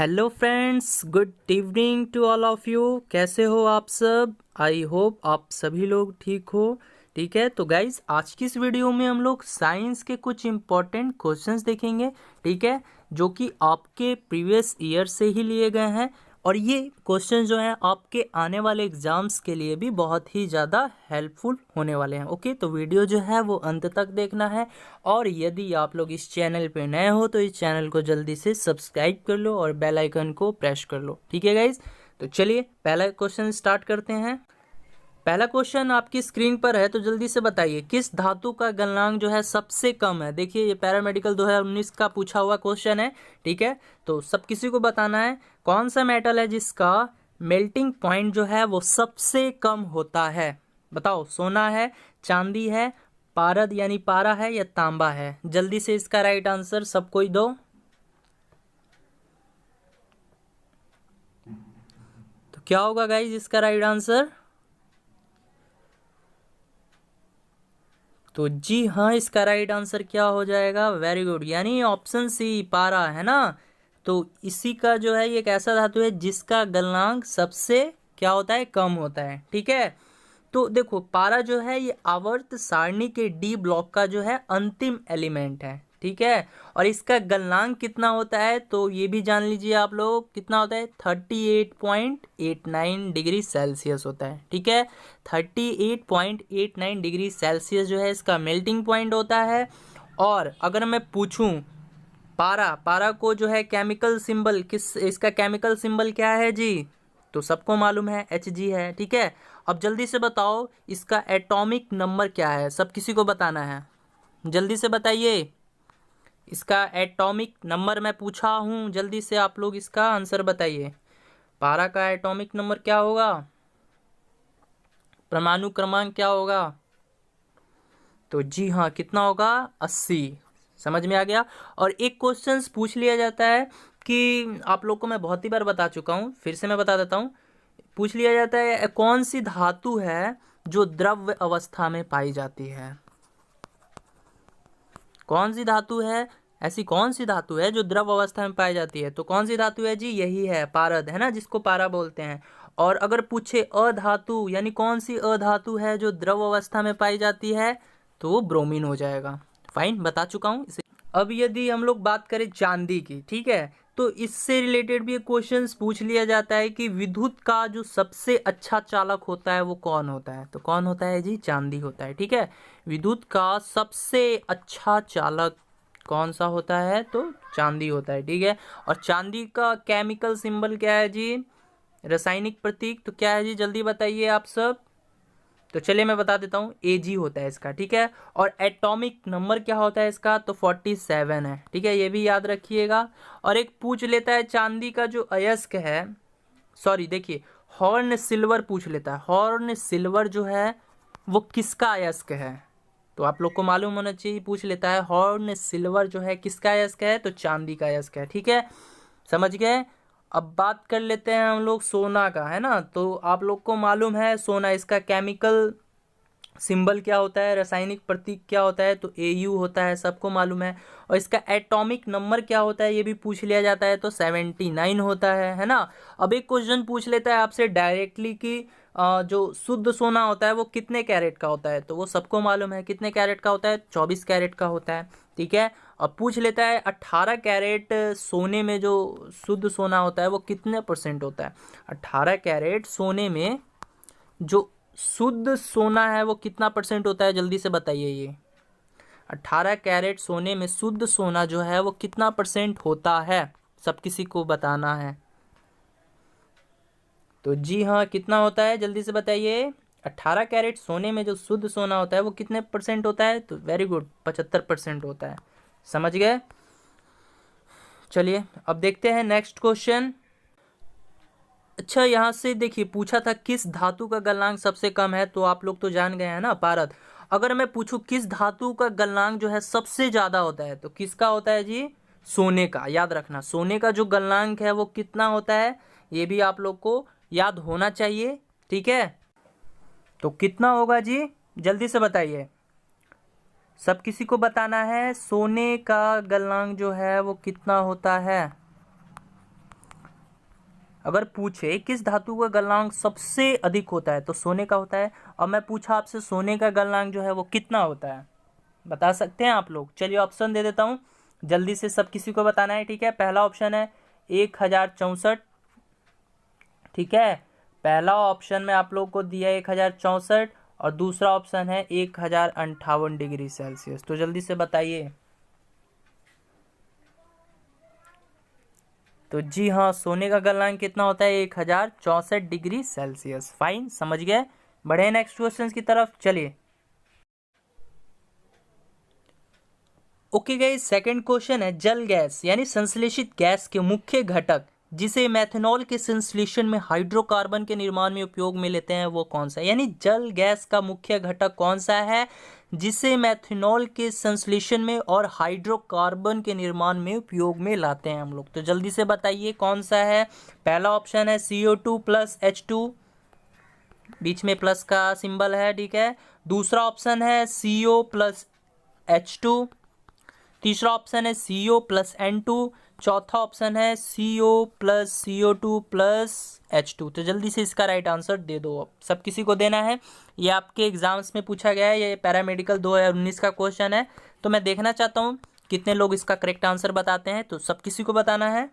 Hello friends, good evening to all of you. कैसे हो आप सब? आई होप आप सभी लोग ठीक हो। ठीक है, तो गाइज आज की इस वीडियो में हम लोग साइंस के कुछ इम्पोर्टेंट क्वेश्चंस देखेंगे। ठीक है, जो कि आपके प्रीवियस ईयर से ही लिए गए हैं और ये क्वेश्चन जो हैं आपके आने वाले एग्जाम्स के लिए भी बहुत ही ज़्यादा हेल्पफुल होने वाले हैं। ओके, तो वीडियो जो है वो अंत तक देखना है और यदि आप लोग इस चैनल पे नए हो तो इस चैनल को जल्दी से सब्सक्राइब कर लो और बेल आइकन को प्रेस कर लो। ठीक है गाइज, तो चलिए पहला क्वेश्चन स्टार्ट करते हैं। पहला क्वेश्चन आपकी स्क्रीन पर है, तो जल्दी से बताइए किस धातु का गलनांक जो है सबसे कम है। देखिए ये पैरामेडिकल 2019 का पूछा हुआ क्वेश्चन है। ठीक है, तो सब किसी को बताना है कौन सा मेटल है जिसका मेल्टिंग पॉइंट जो है वो सबसे कम होता है। बताओ, सोना है, चांदी है, पारद यानी पारा है या तांबा है। जल्दी से इसका राइट आंसर सब कोई दो। तो क्या होगा गाइज इसका राइट आंसर? तो जी हाँ, इसका राइट आंसर क्या हो जाएगा? वेरी गुड, यानी ऑप्शन सी पारा है ना। तो इसी का जो है ये एक ऐसा धातु है जिसका गलनांक सबसे क्या होता है? कम होता है। ठीक है, तो देखो पारा जो है ये आवर्त सारणी के डी ब्लॉक का जो है अंतिम एलिमेंट है। ठीक है, और इसका गलनांक कितना होता है तो ये भी जान लीजिए आप लोग, कितना होता है? 38.89 डिग्री सेल्सियस होता है। ठीक है, 38.89 डिग्री सेल्सियस जो है इसका मेल्टिंग पॉइंट होता है। और अगर मैं पूछूं पारा को जो है केमिकल सिंबल किस, इसका केमिकल सिंबल क्या है जी? तो सबको मालूम है Hg है। ठीक है, अब जल्दी से बताओ इसका एटॉमिक नंबर क्या है। सब किसी को बताना है, जल्दी से बताइए इसका एटॉमिक नंबर मैं पूछा हूं, जल्दी से आप लोग इसका आंसर बताइए। पारा का एटॉमिक नंबर क्या होगा? परमाणु क्रमांक क्या होगा? तो जी हाँ, कितना होगा? 80। समझ में आ गया। और एक क्वेश्चन पूछ लिया जाता है कि आप लोग को मैं बहुत ही बार बता चुका हूँ, फिर से मैं बता देता हूँ। पूछ लिया जाता है कौन सी धातु है जो द्रव्य अवस्था में पाई जाती है। कौन सी धातु है, ऐसी कौन सी धातु है जो द्रव अवस्था में पाई जाती है? तो कौन सी धातु है जी? यही है पारद, है ना, जिसको पारा बोलते हैं। और अगर पूछे अधातु यानी कौन सी अधातु है जो द्रव अवस्था में पाई जाती है, तो वो ब्रोमीन हो जाएगा। फाइन, बता चुका हूँ इसे। अब यदि हम लोग बात करें चांदी की, ठीक है, तो इससे रिलेटेड भी एक क्वेश्चन पूछ लिया जाता है कि विद्युत का जो सबसे अच्छा चालक होता है वो कौन होता है? तो कौन होता है जी? चांदी होता है। ठीक है, विद्युत का सबसे अच्छा चालक कौन सा होता है? तो चांदी होता है। ठीक है, और चांदी का केमिकल सिंबल क्या है जी? रासायनिक प्रतीक तो क्या है जी? जल्दी बताइए आप सब। तो चलिए मैं बता देता हूँ, Ag होता है इसका। ठीक है, और एटॉमिक नंबर क्या होता है इसका? तो 47 है। ठीक है, ये भी याद रखिएगा। और एक पूछ लेता है चांदी का जो अयस्क है, सॉरी देखिए, हॉर्न सिल्वर पूछ लेता है, हॉर्न सिल्वर जो है वो किसका अयस्क है? तो आप लोग को मालूम होना चाहिए, पूछ लेता है हॉर्न सिल्वर जो है किसका अयस्क है? तो चांदी का अयस्क है। ठीक है, समझ गए। अब बात कर लेते हैं हम लोग सोना का, है ना। तो आप लोग को मालूम है सोना, इसका केमिकल सिंबल क्या होता है, रासायनिक प्रतीक क्या होता है? तो Au होता है, सबको मालूम है। और इसका एटॉमिक नंबर क्या होता है ये भी पूछ लिया जाता है, तो 79 होता है ना। अब एक क्वेश्चन पूछ लेता है आपसे डायरेक्टली कि जो शुद्ध सोना होता है वो कितने कैरेट का होता है? तो वो सबको मालूम है, कितने कैरेट का होता है? 24 कैरेट का होता है। ठीक है, अब पूछ लेता है 18 कैरेट सोने में जो शुद्ध सोना होता है वो कितने % होता है? 18 कैरेट सोने में जो शुद्ध सोना है वो कितना % होता है? जल्दी से बताइए ये 18 कैरेट सोने में शुद्ध सोना जो है वो कितना % होता है? सब किसी को बताना है। तो जी हाँ, कितना होता है? जल्दी से बताइए। 18 कैरेट सोने में जो शुद्ध सोना होता है वो कितने % होता है? तो वेरी गुड, 75% होता है। समझ गए। चलिए अब देखते हैं नेक्स्ट क्वेश्चन। अच्छा, यहाँ से देखिए पूछा था किस धातु का गलनांक सबसे कम है, तो आप लोग तो जान गए हैं ना, पारद। अगर मैं पूछूं किस धातु का गलनांक जो है सबसे ज्यादा होता है, तो किसका होता है जी? सोने का। याद रखना, सोने का जो गलनांक है वो कितना होता है, ये भी आप लोग को याद होना चाहिए। ठीक है, तो कितना होगा जी? जल्दी से बताइए, सब किसी को बताना है सोने का गलनांक जो है वो कितना होता है। अगर पूछे किस धातु का गलनांक सबसे अधिक होता है तो सोने का होता है। और मैं पूछा आपसे सोने का गलनांक जो है वो कितना होता है, बता सकते हैं आप लोग? चलिए ऑप्शन दे देता हूँ, जल्दी से सब किसी को बताना है, ठीक है। पहला ऑप्शन है 1064, ठीक है। पहला ऑप्शन में आप लोग को दिया 1064 और दूसरा ऑप्शन है 1058 डिग्री सेल्सियस। तो जल्दी से बताइए। तो जी हाँ, सोने का गलनांक कितना होता है? 1064 डिग्री सेल्सियस। फाइन, समझ गए। बढ़े नेक्स्ट क्वेश्चन की तरफ, चलिए। ओके गाइस, सेकंड क्वेश्चन है जल गैस यानी संश्लेषित गैस के मुख्य घटक जिसे मेथनॉल के संश्लेषण में हाइड्रोकार्बन के निर्माण में उपयोग में लेते हैं वो कौन सा है? यानी जल गैस का मुख्य घटक कौन सा है जिसे मेथनॉल के संश्लेषण में और हाइड्रोकार्बन के निर्माण में उपयोग में लाते हैं हम लोग? तो जल्दी से बताइए कौन सा है। पहला ऑप्शन है CO2 प्लस H2, बीच में प्लस का सिंबल है, ठीक है। दूसरा ऑप्शन है CO प्लस H2, तीसरा ऑप्शन है CO प्लस N2, चौथा ऑप्शन है CO plus CO2 plus H2। तो जल्दी से इसका राइट आंसर दे दो। अब सब किसी को देना है, ये आपके एग्जाम्स में पूछा गया है, ये पैरामेडिकल 2019 का क्वेश्चन है। तो मैं देखना चाहता हूँ कितने लोग इसका करेक्ट आंसर बताते हैं। तो सब किसी को बताना है।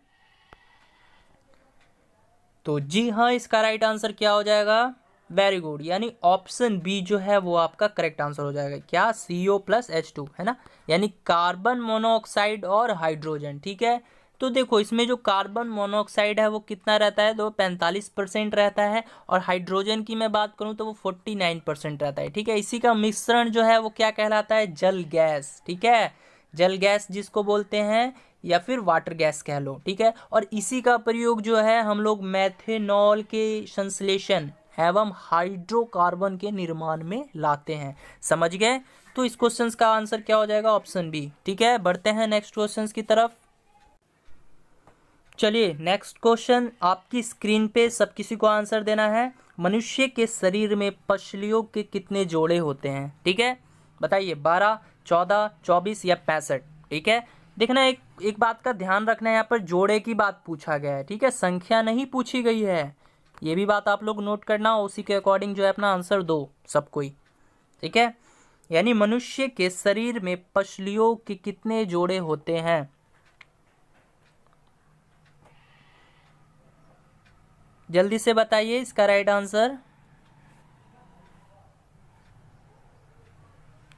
तो जी हाँ, इसका राइट आंसर क्या हो जाएगा? वेरी गुड, यानी ऑप्शन बी जो है वो आपका करेक्ट आंसर हो जाएगा। क्या? CO प्लस H2, है ना, यानी कार्बन मोनोऑक्साइड और हाइड्रोजन, ठीक है। तो देखो इसमें जो कार्बन मोनोऑक्साइड है वो कितना रहता है? तो 45% रहता है, और हाइड्रोजन की मैं बात करूं तो वो 49% रहता है, ठीक है। इसी का मिश्रण जो है वो क्या कहलाता है? जल गैस, ठीक है। जल गैस जिसको बोलते हैं, या फिर वाटर गैस कह लो, ठीक है। और इसी का प्रयोग जो है हम लोग मेथनॉल के संश्लेषण एवं हाइड्रोकार्बन के निर्माण में लाते हैं। समझ गए? तो इस क्वेश्चन का आंसर क्या हो जाएगा? ऑप्शन बी, ठीक है। बढ़ते हैं नेक्स्ट क्वेश्चन की तरफ। चलिए नेक्स्ट क्वेश्चन आपकी स्क्रीन पे, सब किसी को आंसर देना है। मनुष्य के शरीर में पसलियों के कितने जोड़े होते हैं? ठीक है, बताइए। 12, 14, 24 या 65? ठीक है, देखना एक बात का ध्यान रखना है, यहाँ पर जोड़े की बात पूछा गया है, ठीक है, संख्या नहीं पूछी गई है। ये भी बात आप लोग नोट करना, उसी के अकॉर्डिंग जो है अपना आंसर दो सब कोई, ठीक है। यानी मनुष्य के शरीर में पसलियों के कितने जोड़े होते हैं? जल्दी से बताइए इसका राइट आंसर।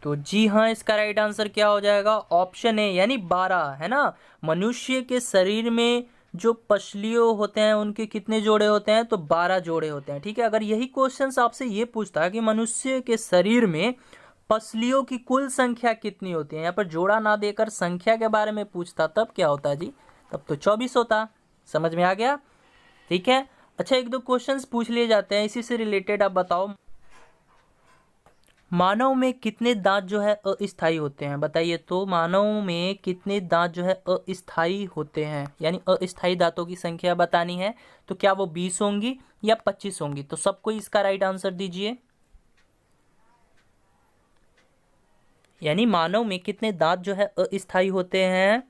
तो जी हाँ, इसका राइट आंसर क्या हो जाएगा? ऑप्शन ए, यानी 12, है ना। मनुष्य के शरीर में जो पसलियों होते हैं उनके कितने जोड़े होते हैं? तो 12 जोड़े होते हैं, ठीक है। अगर यही क्वेश्चन आपसे ये पूछता है कि मनुष्य के शरीर में पसलियों की कुल संख्या कितनी होती है, यहाँ पर जोड़ा ना देकर संख्या के बारे में पूछता, तब क्या होता जी? तब तो 24 होता। समझ में आ गया? ठीक है। अच्छा, एक दो क्वेश्चंस पूछ लिए जाते हैं इसी से रिलेटेड। आप बताओ, मानव में कितने दांत जो है अस्थायी होते हैं? बताइए तो, मानव में कितने दांत जो है अस्थायी होते हैं, यानी अस्थायी दांतों की संख्या बतानी है। तो क्या वो 20 होंगी या 25 होंगी? तो सबको इसका राइट आंसर दीजिए। यानी मानव में कितने दांत जो है अस्थायी होते हैं?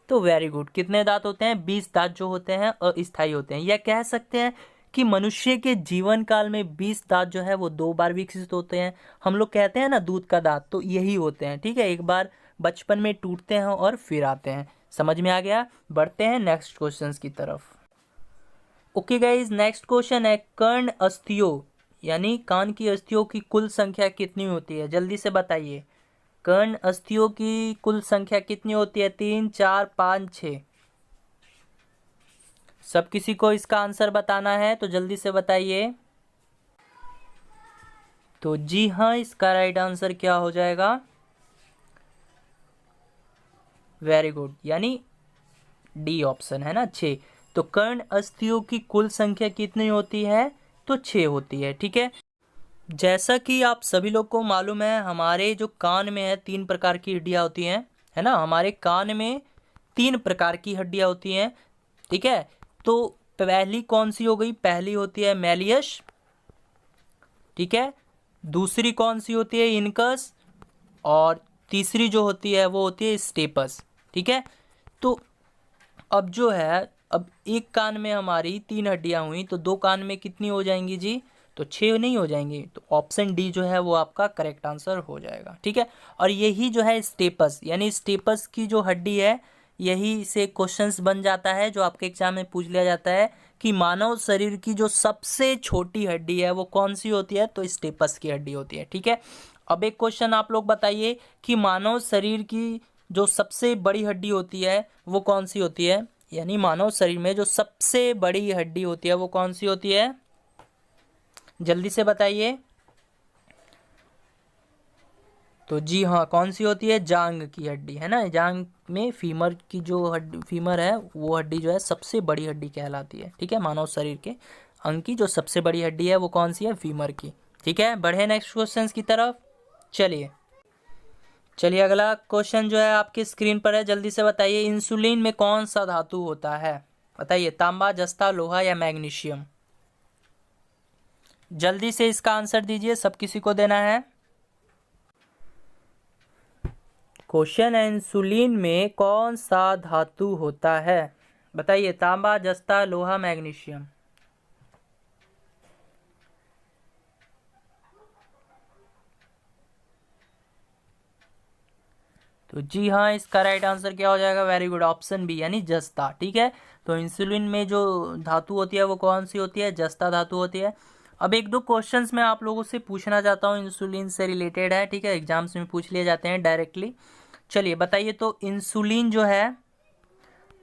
तो वेरी गुड, कितने दांत होते हैं? 20 दांत जो होते हैं अस्थायी होते हैं। या कह सकते हैं कि मनुष्य के जीवन काल में 20 दांत जो है वो 2 बार विकसित होते हैं। हम लोग कहते हैं ना दूध का दांत, तो यही होते हैं, ठीक है। एक बार बचपन में टूटते हैं और फिर आते हैं। समझ में आ गया? बढ़ते हैं नेक्स्ट क्वेश्चन की तरफ। ओके गाइज, नेक्स्ट क्वेश्चन है कर्ण अस्थियों यानी कान की अस्थियों की कुल संख्या कितनी होती है? जल्दी से बताइए। कर्ण अस्थियों की कुल संख्या कितनी होती है? 3, 4, 5, 6? सब किसी को इसका आंसर बताना है, तो जल्दी से बताइए। तो जी हाँ, इसका राइट आंसर क्या हो जाएगा? वेरी गुड, यानी डी ऑप्शन, है ना, 6। तो कर्ण अस्थियों की कुल संख्या कितनी होती है? तो 6 होती है, ठीक है। जैसा कि आप सभी लोग को मालूम है, हमारे जो कान में है 3 प्रकार की हड्डियां होती हैं, है ना। हमारे कान में 3 प्रकार की हड्डियां होती हैं, ठीक है। तो पहली कौन सी हो गई? पहली होती है मैलियस, ठीक है। दूसरी कौन सी होती है? इनकस। और तीसरी जो होती है वो होती है स्टेपस, ठीक है। तो अब जो है अब एक कान में हमारी 3 हड्डियां हुई तो 2 कान में कितनी हो जाएंगी जी? तो 6 नहीं हो जाएंगी। तो ऑप्शन डी जो है वो आपका करेक्ट आंसर हो जाएगा। ठीक है, और यही जो है स्टेपस, यानी स्टेपस की जो हड्डी है, यही से क्वेश्चंस बन जाता है जो आपके एग्जाम में पूछ लिया जाता है कि मानव शरीर की जो सबसे छोटी हड्डी है वो कौन सी होती है? तो स्टेपस की हड्डी होती है। ठीक है, अब एक क्वेश्चन आप लोग बताइए कि मानव शरीर की जो सबसे बड़ी हड्डी होती है वो कौन सी होती है? यानी मानव शरीर में जो सबसे बड़ी हड्डी होती है वो कौन सी होती है? जल्दी से बताइए। तो जी हाँ, कौन सी होती है? जांग की हड्डी, है ना। जांग में फीमर की जो हड्डी, फीमर है वो हड्डी जो है सबसे बड़ी हड्डी कहलाती है। ठीक है, मानव शरीर के अंग की जो सबसे बड़ी हड्डी है वो कौन सी है? फीमर की। ठीक है, बढ़े नेक्स्ट क्वेश्चन की तरफ। चलिए अगला क्वेश्चन जो है आपकी स्क्रीन पर है, जल्दी से बताइए। इंसुलिन में कौन सा धातु होता है? बताइए, तांबा, जस्ता, लोहा या मैग्नीशियम? जल्दी से इसका आंसर दीजिए, सब किसी को देना है। क्वेश्चन है, इंसुलिन में कौन सा धातु होता है? बताइए, तांबा, जस्ता, लोहा, मैग्नीशियम? तो जी हाँ, इसका राइट आंसर क्या हो जाएगा? वेरी गुड, ऑप्शन बी, यानी जस्ता। ठीक है, तो इंसुलिन में जो धातु होती है वो कौन सी होती है? जस्ता धातु होती है। अब एक दो क्वेश्चंस मैं आप लोगों से पूछना चाहता हूँ, इंसुलिन से रिलेटेड है। ठीक है, एग्जाम्स में पूछ लिए जाते हैं डायरेक्टली। चलिए बताइए, तो इंसुलिन जो है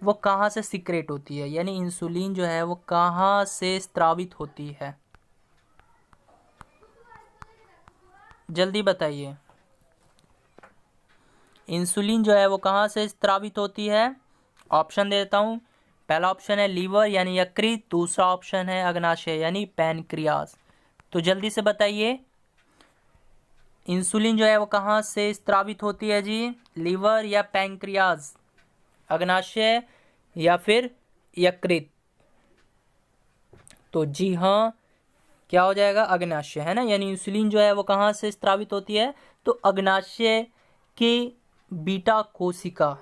वो कहाँ से सिक्रेट होती है? यानी इंसुलिन जो है वो कहाँ से स्रावित होती है? जल्दी बताइए। इंसुलिन जो है वो कहाँ से स्रावित होती है? ऑप्शन दे देता हूँ। पहला ऑप्शन है लीवर यानी यकृत, दूसरा ऑप्शन है अग्नाशय यानी पैनक्रियाज। तो जल्दी से बताइए, इंसुलिन जो है वो कहाँ से स्रावित होती है जी? लीवर या पैनक्रियाज, अग्नाशय या फिर यकृत? तो जी हाँ, क्या हो जाएगा? अग्नाशय, है ना। यानी इंसुलिन जो है वो कहाँ से स्रावित होती है? तो अग्नाशय के बीटा कोशिका।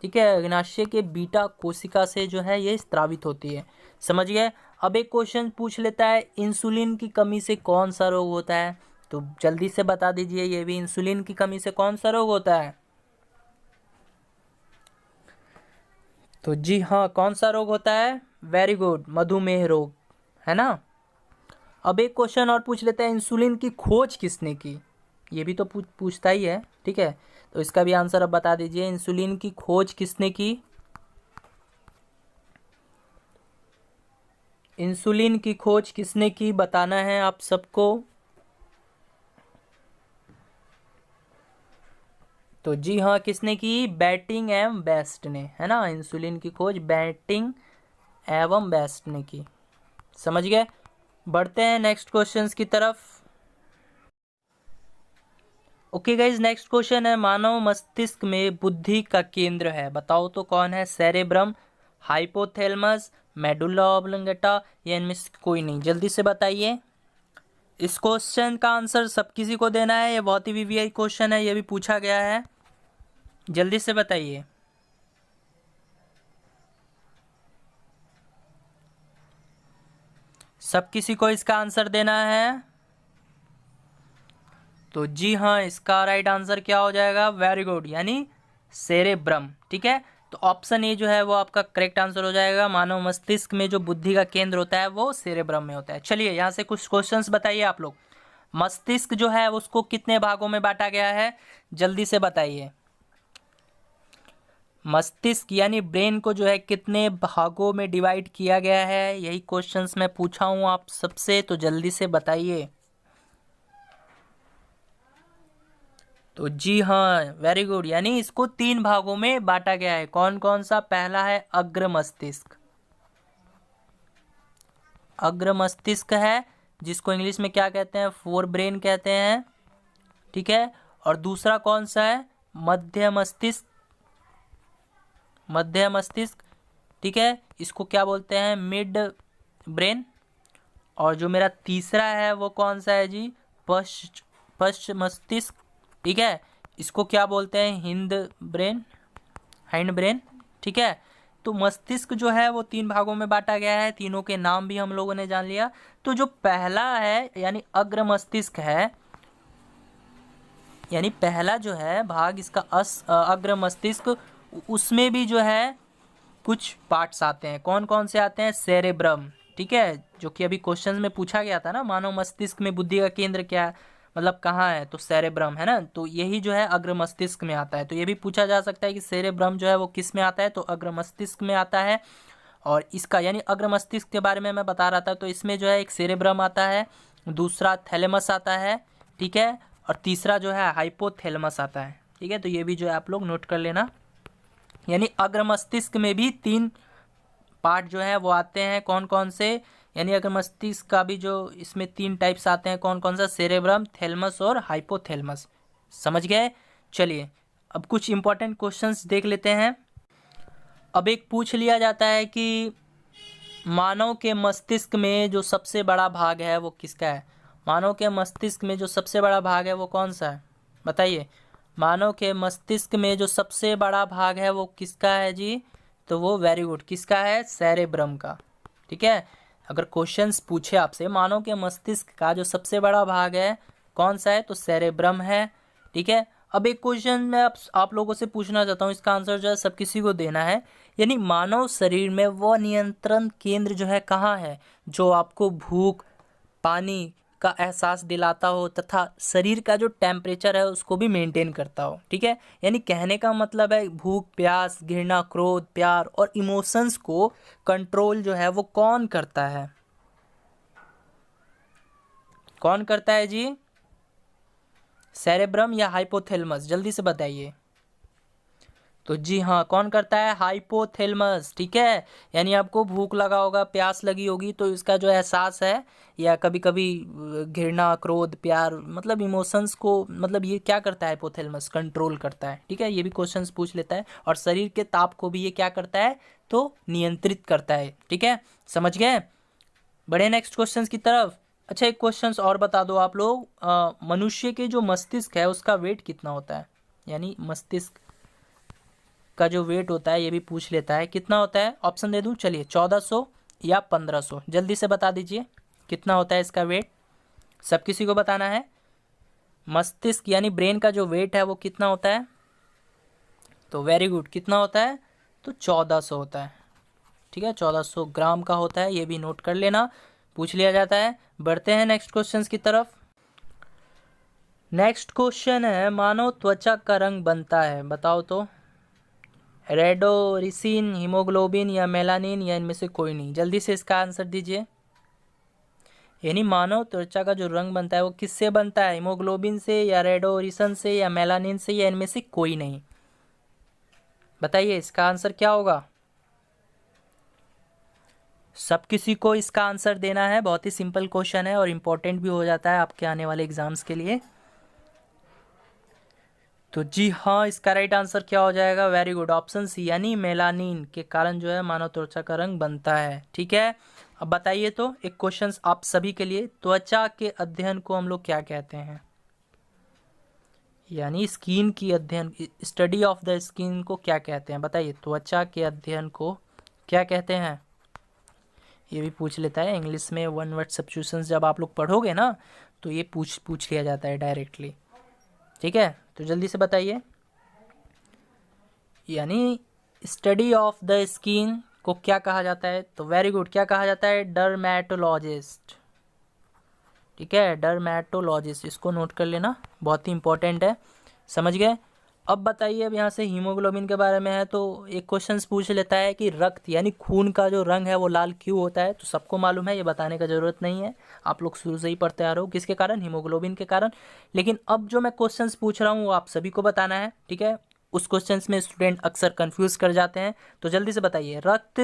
ठीक है, अग्नाशय के बीटा कोशिका से जो है ये स्रावित होती है। समझ गए। अब एक क्वेश्चन पूछ लेता है, इंसुलिन की कमी से कौन सा रोग होता है? तो जल्दी से बता दीजिए ये भी, इंसुलिन की कमी से कौन सा रोग होता है? तो जी हाँ, कौन सा रोग होता है? वेरी गुड, मधुमेह रोग, है ना। अब एक क्वेश्चन और पूछ लेते हैं, इंसुलिन की खोज किसने की? ये भी तो पूछता ही है। ठीक है, तो इसका भी आंसर अब बता दीजिए, इंसुलिन की खोज किसने की? इंसुलिन की खोज किसने की बताना है आप सबको। तो जी हाँ, किसने की? बैटिंग एवं बेस्ट ने, है ना। इंसुलिन की खोज बैटिंग एवं बेस्ट ने की। समझ गए। बढ़ते हैं नेक्स्ट क्वेश्चंस की तरफ। ओके गाइज, नेक्स्ट क्वेश्चन है, मानव मस्तिष्क में बुद्धि का केंद्र है, बताओ तो कौन है? सेरेब्रम, हाइपोथैलेमस, मेडुला ऑब्लंगेटा या इनमें से कोई नहीं? जल्दी से बताइए। इस क्वेश्चन का आंसर सब किसी को देना है, ये बहुत ही वीवीआई क्वेश्चन है, ये भी पूछा गया है। जल्दी से बताइए। सब किसी को इसका आंसर देना है। तो जी हाँ, इसका राइट आंसर क्या हो जाएगा? वेरी गुड, यानी सेरेब्रम। ठीक है, तो ऑप्शन ए जो है वो आपका करेक्ट आंसर हो जाएगा। मानव मस्तिष्क में जो बुद्धि का केंद्र होता है वो सेरेब्रम में होता है। चलिए यहाँ से कुछ क्वेश्चंस बताइए आप लोग। मस्तिष्क जो है उसको कितने भागों में बांटा गया है? जल्दी से बताइए। मस्तिष्क यानी ब्रेन को जो है कितने भागों में डिवाइड किया गया है? यही क्वेश्चंस मैं पूछा हूँ आप सबसे, तो जल्दी से बताइए। तो जी हाँ, वेरी गुड, यानी इसको 3 भागों में बांटा गया है। कौन कौन सा? पहला है अग्र मस्तिष्क, अग्र मस्तिष्क है जिसको इंग्लिश में क्या कहते हैं? फोर ब्रेन कहते हैं। ठीक है, और दूसरा कौन सा है? मध्य मस्तिष्क, मध्य मस्तिष्क। ठीक है, इसको क्या बोलते हैं? Mid brain. और जो मेरा तीसरा है वो कौन सा है जी? पश्च मस्तिष्क। ठीक है, इसको क्या बोलते हैं? Hind brain, hind brain. ठीक है, तो मस्तिष्क जो है वो 3 भागों में बांटा गया है, तीनों के नाम भी हम लोगों ने जान लिया। तो जो पहला है यानी अग्र मस्तिष्क है, यानी पहला जो है भाग इसका अग्र मस्तिष्क, उसमें भी जो है कुछ पार्ट्स आते हैं। कौन कौन से आते हैं? सेरेब्रम, ठीक है, जो कि अभी क्वेश्चन में पूछा गया था ना, मानव मस्तिष्क में बुद्धि का केंद्र क्या है, मतलब कहाँ है, तो सेरेब्रम है ना, तो यही जो है अग्र मस्तिष्क में आता है। तो ये भी पूछा जा सकता है कि सेरेब्रम जो है वो किस में आता है, तो अग्र मस्तिष्क में आता है। और इसका यानी अग्र मस्तिष्क के बारे में मैं बता रहा था, तो इसमें जो है एक सेरेब्रम आता है, दूसरा थैलेमस आता है, ठीक है, और तीसरा जो है हाइपोथैलेमस आता है, ठीक है। तो ये भी जो है आप लोग नोट कर लेना। यानी अग्र मस्तिष्क में भी 3 पार्ट जो है वो आते हैं। कौन कौन से? यानी अग्र मस्तिष्क का भी जो इसमें 3 टाइप्स आते हैं, कौन कौन सा? सेरेब्रम, थैलेमस और हाइपोथैलेमस। समझ गए? चलिए अब कुछ इंपॉर्टेंट क्वेश्चंस देख लेते हैं। अब एक पूछ लिया जाता है कि मानव के मस्तिष्क में जो सबसे बड़ा भाग है वो किसका है? मानव के मस्तिष्क में जो सबसे बड़ा भाग है वो कौन सा है? बताइए। मानव के मस्तिष्क में जो सबसे बड़ा भाग है वो किसका है जी? तो वो वेरी गुड, किसका है? सेरेब्रम का, ठीक है। अगर क्वेश्चंस पूछे आपसे मानव के मस्तिष्क का जो सबसे बड़ा भाग है कौन सा है, तो सेरेब्रम है, ठीक है। अब एक क्वेश्चन मैं आप लोगों से पूछना चाहता हूँ, इसका आंसर जो है सब किसी को देना है। यानी मानव शरीर में वो नियंत्रण केंद्र जो है कहाँ है, जो आपको भूख, पानी का एहसास दिलाता हो तथा शरीर का जो टेम्परेचर है उसको भी मेंटेन करता हो, ठीक है। यानी कहने का मतलब है भूख, प्यास, घृणा, क्रोध, प्यार और इमोशंस को कंट्रोल जो है वो कौन करता है? कौन करता है जी? सेरेब्रम या हाइपोथैलेमस? जल्दी से बताइए। तो जी हाँ, कौन करता है? हाइपोथैलेमस, ठीक है। यानी आपको भूख लगा होगा, प्यास लगी होगी, तो इसका जो एहसास है या कभी कभी घृणा, क्रोध, प्यार, मतलब इमोशंस को, मतलब ये क्या करता है? हाइपोथैलेमस कंट्रोल करता है, ठीक है। ये भी क्वेश्चंस पूछ लेता है। और शरीर के ताप को भी ये क्या करता है? तो नियंत्रित करता है, ठीक है। समझ गए? बढ़े नेक्स्ट क्वेश्चन की तरफ। अच्छा एक क्वेश्चन और बता दो आप लोग, मनुष्य के जो मस्तिष्क है उसका वेट कितना होता है? यानी मस्तिष्क का जो वेट होता है ये भी पूछ लेता है, कितना होता है? ऑप्शन दे दूं? चलिए, 1400 या 1500, जल्दी से बता दीजिए कितना होता है इसका वेट। सब किसी को बताना है। मस्तिष्क यानी ब्रेन का जो वेट है वो कितना होता है? तो वेरी गुड, कितना होता है? तो 1400 होता है, ठीक है। 1400 ग्राम का होता है, ये भी नोट कर लेना, पूछ लिया जाता है। बढ़ते हैं नेक्स्ट क्वेश्चन की तरफ। नेक्स्ट क्वेश्चन है, मानव त्वचा का रंग बनता है, बताओ तो। रेडोरिसिन, हीमोग्लोबिन या मेलानिन या इनमें से कोई नहीं? जल्दी से इसका आंसर दीजिए। यानी मानव त्वचा का जो रंग बनता है वो किससे बनता है? हीमोग्लोबिन से या रेडोरिसन से या मेलानिन से या इनमें से कोई नहीं? बताइए इसका आंसर क्या होगा। सब किसी को इसका आंसर देना है, बहुत ही सिंपल क्वेश्चन है और इम्पोर्टेंट भी हो जाता है आपके आने वाले एग्जाम्स के लिए। तो जी हाँ, इसका राइट आंसर क्या हो जाएगा? वेरी गुड, ऑप्शन सी, यानी मेलानिन के कारण जो है मानव त्वचा का रंग बनता है, ठीक है। अब बताइए तो एक क्वेश्चन आप सभी के लिए, त्वचा के अध्ययन को हम लोग क्या कहते हैं? यानी स्किन की अध्ययन, स्टडी ऑफ द स्किन को क्या कहते हैं? बताइए, त्वचा के अध्ययन को क्या कहते हैं? ये भी पूछ लेता है इंग्लिश में, वन वर्ड सब्स्टिट्यूशंस जब आप लोग पढ़ोगे ना तो ये पूछ लिया जाता है डायरेक्टली, ठीक है। तो जल्दी से बताइए। यानी स्टडी ऑफ द स्किन को क्या कहा जाता है? तो वेरी गुड, क्या कहा जाता है? डर्मेटोलॉजिस्ट, ठीक है, डर्मेटोलॉजिस्ट, इसको नोट कर लेना, बहुत ही इंपॉर्टेंट है। समझ गए? अब बताइए, अब यहाँ से हीमोग्लोबिन के बारे में है, तो एक क्वेश्चन पूछ लेता है कि रक्त यानी खून का जो रंग है वो लाल क्यों होता है? तो सबको मालूम है, ये बताने का ज़रूरत नहीं है, आप लोग शुरू से ही पढ़ते आ रहे हो। किसके कारण? हीमोग्लोबिन के कारण। लेकिन अब जो मैं क्वेश्चन पूछ रहा हूँ वो आप सभी को बताना है, ठीक है। उस क्वेश्चन में स्टूडेंट अक्सर कन्फ्यूज कर जाते हैं, तो जल्दी से बताइए, रक्त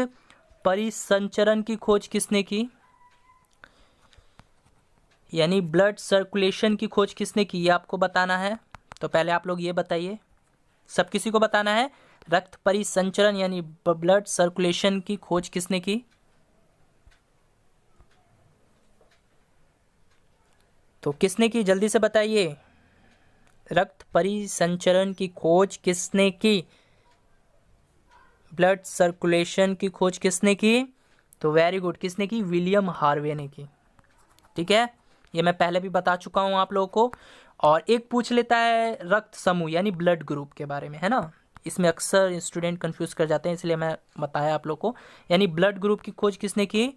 परिसंचरण की खोज किसने की? यानी ब्लड सर्कुलेशन की खोज किसने की, ये आपको बताना है। तो पहले आप लोग ये बताइए, सब किसी को बताना है, रक्त परिसंचरण यानी ब्लड सर्कुलेशन की खोज किसने की? तो किसने की? जल्दी से बताइए, रक्त परिसंचरण की खोज किसने की? ब्लड सर्कुलेशन की खोज किसने की? तो वेरी गुड, किसने की? विलियम हार्वे ने की। ठीक है, ये मैं पहले भी बता चुका हूँ आप लोगों को। और एक पूछ लेता है रक्त समूह यानी ब्लड ग्रुप के बारे में, है ना। इसमें अक्सर स्टूडेंट कंफ्यूज कर जाते हैं, इसलिए मैं बताया आप लोग को। यानी ब्लड ग्रुप की खोज किसने की?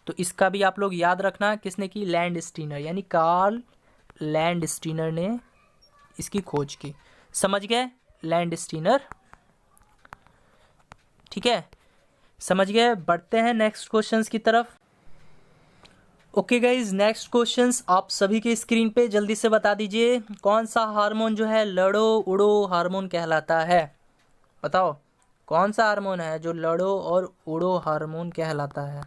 तो इसका भी आप लोग याद रखना, किसने की? लैंड स्टीनर, यानी कार्ल लैंड स्टीनर ने इसकी खोज की। समझ गए? Land Steiner. ठीक है, समझ गए। बढ़ते हैं नेक्स्ट क्वेश्चंस की तरफ। ओके गाइज, नेक्स्ट क्वेश्चंस आप सभी के स्क्रीन पे जल्दी से बता दीजिए, कौन सा हार्मोन जो है लड़ो उड़ो हार्मोन कहलाता है? बताओ, कौन सा हार्मोन है जो लड़ो और उड़ो हार्मोन कहलाता है?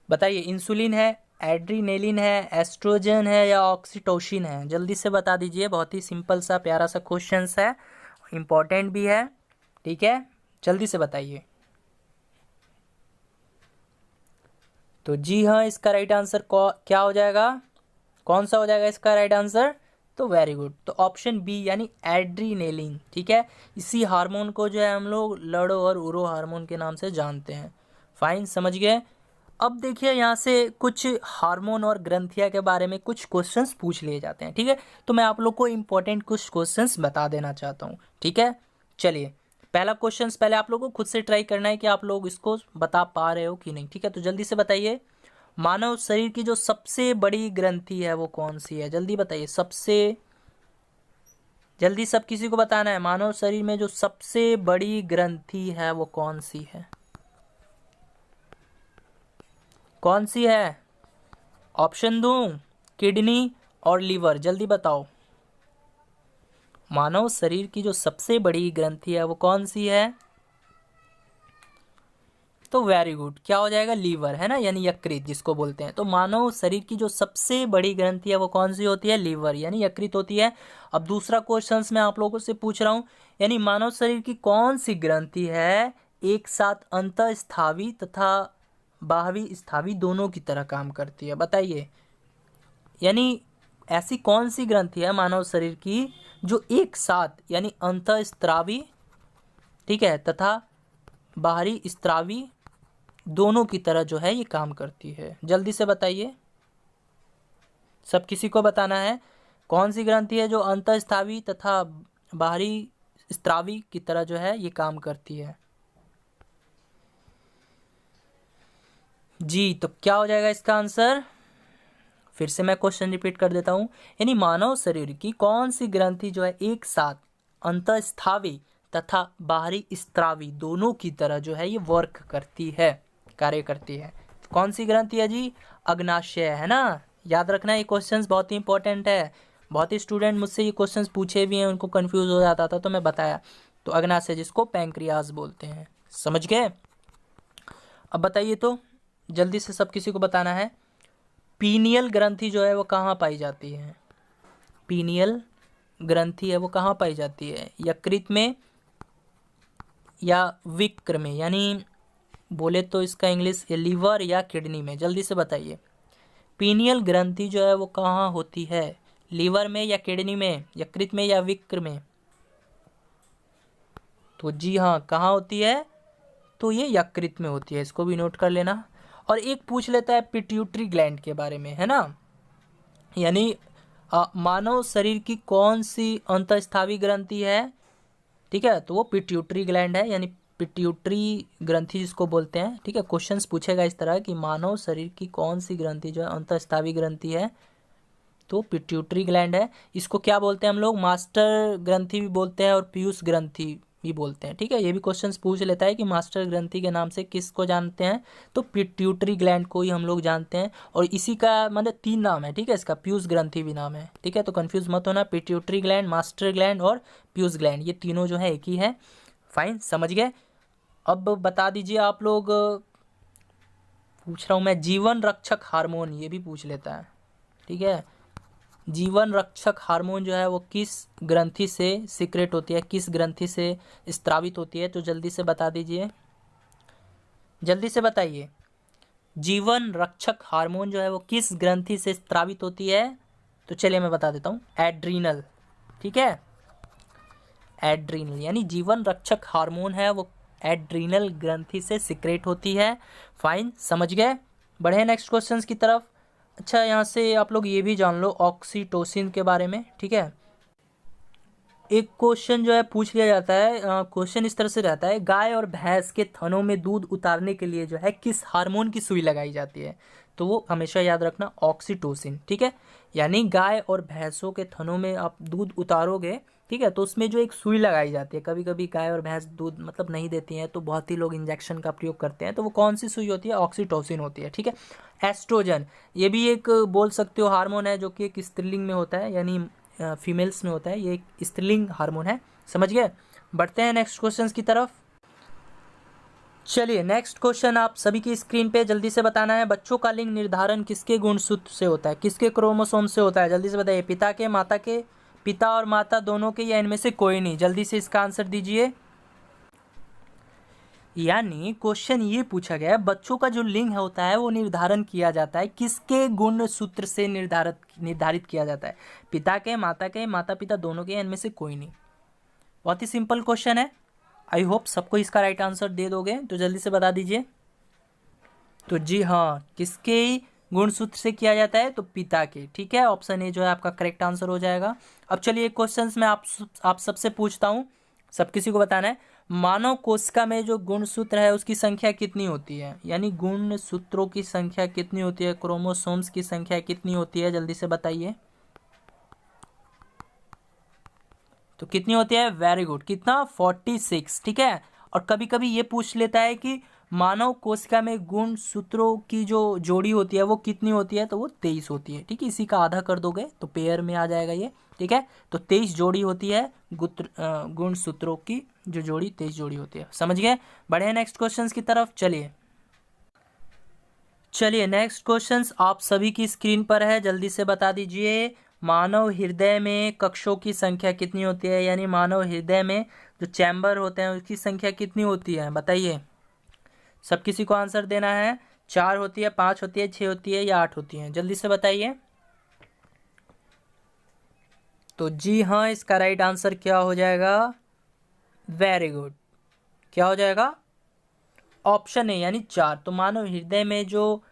बताइए, इंसुलिन है, एड्रीनेलिन है, एस्ट्रोजन है या ऑक्सीटोसिन है? जल्दी से बता दीजिए, बहुत ही सिंपल सा प्यारा सा क्वेश्चन है, इम्पोर्टेंट भी है। ठीक है, जल्दी से बताइए। तो जी हाँ, इसका राइट आंसर क्या हो जाएगा? कौन सा हो जाएगा इसका राइट आंसर? तो वेरी गुड, तो ऑप्शन बी यानी एड्रीनेलिन। ठीक है, इसी हार्मोन को जो है हम लोग लड़ो और उड़ो हार्मोन के नाम से जानते हैं। फाइन, समझ गए। अब देखिए, यहाँ से कुछ हार्मोन और ग्रंथिया के बारे में कुछ क्वेश्चंस पूछ लिए जाते हैं। ठीक है, तो मैं आप लोग को इंपॉर्टेंट कुछ क्वेश्चंस बता देना चाहता हूँ। ठीक है, चलिए पहला क्वेश्चन पहले आप लोगों को खुद से ट्राई करना है कि आप लोग इसको बता पा रहे हो कि नहीं। ठीक है, तो जल्दी से बताइए, मानव शरीर की जो सबसे बड़ी ग्रंथि है वो कौन सी है? जल्दी बताइए, सबसे जल्दी सब किसी को बताना है, मानव शरीर में जो सबसे बड़ी ग्रंथि है वो कौन सी है? कौन सी है? ऑप्शन दूं? किडनी और लीवर, जल्दी बताओ। मानव शरीर की जो सबसे बड़ी ग्रंथि है वो कौन सी है? तो वेरी गुड, क्या हो जाएगा? लीवर, है ना, यानी यकृत जिसको बोलते हैं। तो मानव शरीर की जो सबसे बड़ी ग्रंथि है वो कौन सी होती है? लीवर, यानी यकृत होती है। अब दूसरा क्वेश्चन मैं आप लोगों से पूछ रहा हूँ, यानी मानव शरीर की कौन सी ग्रंथि है एक साथ अंतःस्थावी तथा बाह्वी स्थावी दोनों की तरह काम करती है? बताइए, यानी ऐसी कौन सी ग्रंथि है मानव शरीर की जो एक साथ यानी अंतःस्त्रावी, ठीक है, तथा बाहरी स्त्रावी दोनों की तरह जो है ये काम करती है? जल्दी से बताइए, सब किसी को बताना है, कौन सी ग्रंथि है जो अंतःस्त्रावी तथा बाहरी स्त्रावी की तरह जो है ये काम करती है? जी, तो क्या हो जाएगा इसका आंसर? फिर से मैं क्वेश्चन रिपीट कर देता हूँ, यानी मानव शरीर की कौन सी ग्रंथि जो है एक साथ अंतःस्थावी तथा बाहरी स्त्रावी दोनों की तरह जो है ये वर्क करती है, कार्य करती है? कौन सी ग्रंथि है जी? अग्नाशय, है ना। याद रखना, ये क्वेश्चंस बहुत ही इंपॉर्टेंट है। बहुत ही स्टूडेंट मुझसे ये क्वेश्चंस पूछे भी हैं, उनको कंफ्यूज हो जाता था, तो मैं बताया। तो अग्नाशय, जिसको पैंक्रियाज बोलते हैं। समझ गए? अब बताइए, तो जल्दी से सब किसी को बताना है, पीनियल ग्रंथि जो है वो कहाँ पाई जाती है? पीनियल ग्रंथि है वो कहाँ पाई जाती है? यकृत में या विक्र में, यानी बोले तो इसका इंग्लिश लीवर या किडनी में? जल्दी से बताइए, पीनियल ग्रंथि जो है वो कहाँ होती है? लीवर में या किडनी में, यकृत में या विक्र में? तो जी हाँ, कहाँ होती है? तो ये यकृत में होती है, इसको भी नोट कर लेना। और एक पूछ लेता है पिट्यूटरी ग्लैंड के बारे में, है ना, यानी मानव शरीर की कौन सी अंतःस्थावी ग्रंथि है? ठीक है, तो वो पिट्यूटरी ग्लैंड है, यानी पिट्यूटरी ग्रंथि जिसको बोलते हैं। ठीक है, क्वेश्चंस पूछेगा इस तरह कि मानव शरीर की कौन सी ग्रंथि जो है अंतःस्थावी ग्रंथि है? तो पिट्यूटरी ग्लैंड है। इसको क्या बोलते हैं हम लोग? मास्टर ग्रंथि भी बोलते हैं और पीयूष ग्रंथि भी बोलते हैं। ठीक है, ये भी क्वेश्चंस पूछ लेता है कि मास्टर ग्रंथि के नाम से किसको जानते हैं? तो पिट्यूटरी ग्लैंड को ही हम लोग जानते हैं, और इसी का मतलब 3 नाम है। ठीक है, इसका पीयूष ग्रंथि भी नाम है। ठीक है, तो कंफ्यूज मत होना, पिट्यूटरी ग्लैंड, मास्टर ग्लैंड और पीयूष ग्लैंड, ये तीनों जो है एक ही है। फाइन, समझ गए। अब बता दीजिए आप लोग, पूछ रहा हूँ मैं, जीवन रक्षक हार्मोन, ये भी पूछ लेता है। ठीक है, जीवन रक्षक हार्मोन जो है वो किस ग्रंथि से सीक्रेट होती है, किस ग्रंथि से स्त्रावित होती है? तो जल्दी से बता दीजिए, जल्दी से बताइए, जीवन रक्षक हार्मोन जो है वो किस ग्रंथि से स्त्रावित होती है? तो चलिए मैं बता देता हूँ, एड्रीनल, ठीक है। एड्रीनल यानी जीवन रक्षक हार्मोन है, वो एड्रीनल ग्रंथि से सिक्रेट होती है। फाइन, समझ गए। बढ़े नेक्स्ट क्वेश्चंस की तरफ। अच्छा, यहाँ से आप लोग ये भी जान लो ऑक्सीटोसिन के बारे में, ठीक है। एक क्वेश्चन जो है पूछ लिया जाता है, क्वेश्चन इस तरह से रहता है, गाय और भैंस के थनों में दूध उतारने के लिए जो है किस हार्मोन की सुई लगाई जाती है? तो वो हमेशा याद रखना ऑक्सीटोसिन, ठीक है। यानी गाय और भैंसों के थनों में आप दूध उतारोगे, ठीक है, तो उसमें जो एक सुई लगाई जाती है, कभी कभी गाय और भैंस दूध मतलब नहीं देती हैं तो बहुत ही लोग इंजेक्शन का प्रयोग करते हैं, तो वो कौन सी सुई होती है? ऑक्सीटोसिन होती है, ठीक है। एस्ट्रोजन, ये भी एक बोल सकते हो हार्मोन है जो कि एक स्त्रीलिंग में होता है, यानी फीमेल्स में होता है, ये एक स्त्रीलिंग हार्मोन है, समझ गए। बढ़ते हैं नेक्स्ट क्वेश्चन की तरफ। चलिए नेक्स्ट क्वेश्चन आप सभी की स्क्रीन पे जल्दी से बताना है, बच्चों का लिंग निर्धारण किसके गुणसूत्र से होता है, किसके क्रोमोसोम से होता है? जल्दी से बताइए। पिता के, माता के, पिता और माता दोनों के, या इनमें से कोई नहीं? जल्दी से इसका आंसर दीजिए। यानी क्वेश्चन ये पूछा गया है, बच्चों का जो लिंग होता है वो निर्धारण किया जाता है किसके गुण सूत्र से निर्धारित किया जाता है? पिता के, माता पिता दोनों के, इनमें से कोई नहीं। बहुत ही सिंपल क्वेश्चन है। आई होप सबको इसका राइट आंसर दे दोगे, तो जल्दी से बता दीजिए। तो जी हाँ, किसके गुणसूत्र से किया जाता है? तो पिता के, ठीक है। ऑप्शन ए जो है आपका करेक्ट आंसर हो जाएगा। अब चलिए क्वेश्चंस में आप सबसे पूछता हूँ, सब किसी को बताना है, मानव कोशिका में जो गुणसूत्र है उसकी संख्या कितनी होती है? यानी गुणसूत्रों की संख्या कितनी होती है, क्रोमोसोम्स की संख्या कितनी होती है? जल्दी से बताइए। तो कितनी होती है? वेरी गुड, कितना? 46, ठीक है। और कभी कभी ये पूछ लेता है कि मानव कोशिका में गुणसूत्रों की जो जोड़ी होती है वो कितनी होती है? तो वो 23 होती है, ठीक है। इसी का आधा कर दोगे तो पेयर में आ जाएगा ये, ठीक है। तो 23 जोड़ी होती है गुणसूत्रों की, जो जोड़ी 23 जोड़ी होती है, समझ गए। बढ़े नेक्स्ट क्वेश्चंस की तरफ। चलिए नेक्स्ट क्वेश्चंस आप सभी की स्क्रीन पर है, जल्दी से बता दीजिए। मानव हृदय में कक्षों की संख्या कितनी होती है? यानी मानव हृदय में जो चैम्बर होते हैं उसकी संख्या कितनी होती है? बताइए। सब किसी को आंसर देना है। 4 होती है, 5 होती है, 6 होती है, या 8 होती है? जल्दी से बताइए। तो जी हाँ, इसका राइट आंसर क्या हो जाएगा? वेरी गुड, क्या हो जाएगा? ऑप्शन है, यानी 4। तो मानव हृदय में जो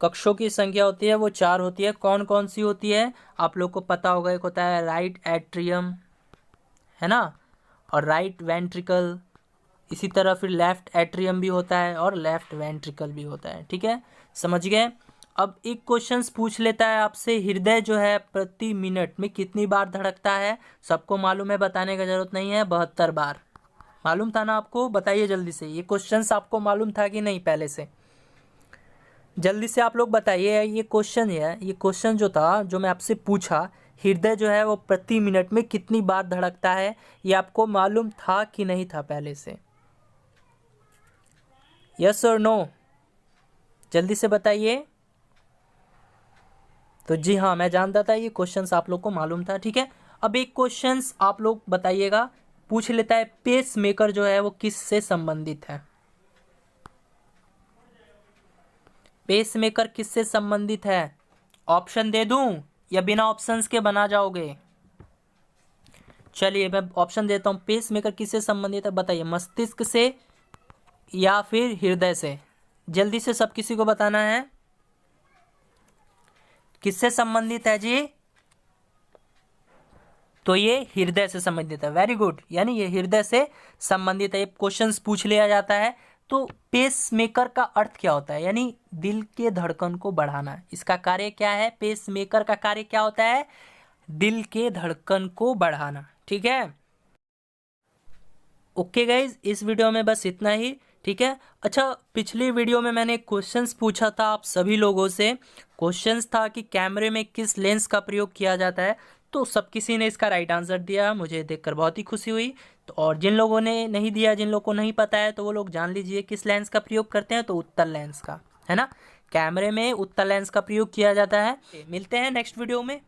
कक्षों की संख्या होती है वो 4 होती है। कौन कौन सी होती है? आप लोग को पता होगा, एक होता है राइट एट्रियम, है ना, और राइट वेंट्रिकल, इसी तरह फिर लेफ्ट एट्रियम भी होता है और लेफ्ट वेंट्रिकल भी होता है, ठीक है, समझ गए। अब एक क्वेश्चन पूछ लेता है आपसे, हृदय जो है प्रति मिनट में कितनी बार धड़कता है? सबको मालूम है, बताने की जरूरत नहीं है। 72 बार। मालूम था ना आपको? बताइए जल्दी से, ये क्वेश्चन आपको मालूम था कि नहीं पहले से? जल्दी से आप लोग बताइए। ये क्वेश्चन जो था, जो मैं आपसे पूछा, हृदय जो है वो प्रति मिनट में कितनी बार धड़कता है, ये आपको मालूम था कि नहीं था पहले से? यस और नो? जल्दी से बताइए। तो जी हाँ, मैं जानता था ये क्वेश्चंस आप लोग को मालूम था, ठीक है। अब एक क्वेश्चंस आप लोग बताइएगा, पूछ लेता है, पेस मेकर जो है वो किस से संबंधित है? पेस मेकर किससे संबंधित है? ऑप्शन दे दूं या बिना ऑप्शंस के बना जाओगे? चलिए मैं ऑप्शन देता हूं। पेस मेकर किससे संबंधित है? बताइए, मस्तिष्क से या फिर हृदय से? जल्दी से सब किसी को बताना है, किससे संबंधित है जी? तो ये हृदय से संबंधित है। वेरी गुड, यानी ये हृदय से संबंधित है। क्वेश्चंस पूछ लिया जाता है। तो पेस मेकर का अर्थ क्या होता है? यानी दिल के धड़कन को बढ़ाना। इसका कार्य क्या है? पेस मेकर का कार्य क्या होता है? दिल के धड़कन को बढ़ाना, ठीक है। ओके गाइज, इस वीडियो में बस इतना ही, ठीक है। अच्छा, पिछली वीडियो में मैंने क्वेश्चंस पूछा था आप सभी लोगों से। क्वेश्चंस था कि कैमरे में किस लेंस का प्रयोग किया जाता है, तो सब किसी ने इसका राइट आंसर दिया, मुझे देखकर बहुत ही खुशी हुई। तो और जिन लोगों ने नहीं दिया, जिन लोगों को नहीं पता है, तो वो लोग जान लीजिए किस लेंस का प्रयोग करते हैं, तो उत्तल लेंस का, है ना। कैमरे में उत्तल लेंस का प्रयोग किया जाता है। मिलते हैं नेक्स्ट वीडियो में।